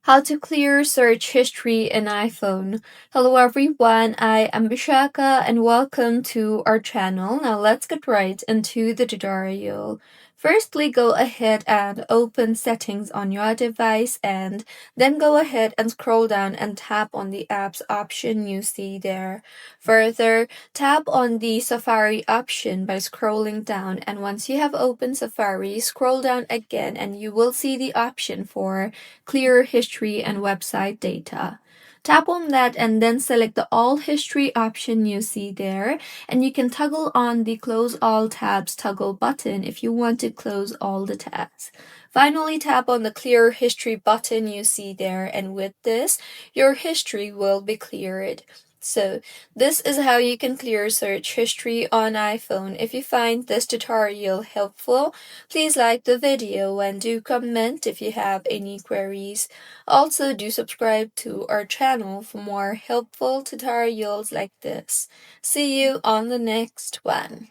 How to clear search history in iPhone. Hello everyone, I am Bishaka and welcome to our channel. Now let's get right into the tutorial. Firstly, go ahead and open settings on your device and then go ahead and scroll down and tap on the apps option you see there. Further, tap on the Safari option by scrolling down, and once you have opened Safari, scroll down again and you will see the option for clear history and website data. Tap on that and then select the all history option you see there, and you can toggle on the close all tabs toggle button if you want to close all the tabs. Finally, tap on the clear history button you see there, and with this, your history will be cleared. So, this is how you can clear search history on iPhone. If you find this tutorial helpful, please like the video and do comment if you have any queries. Also, do subscribe to our channel for more helpful tutorials like this. See you on the next one.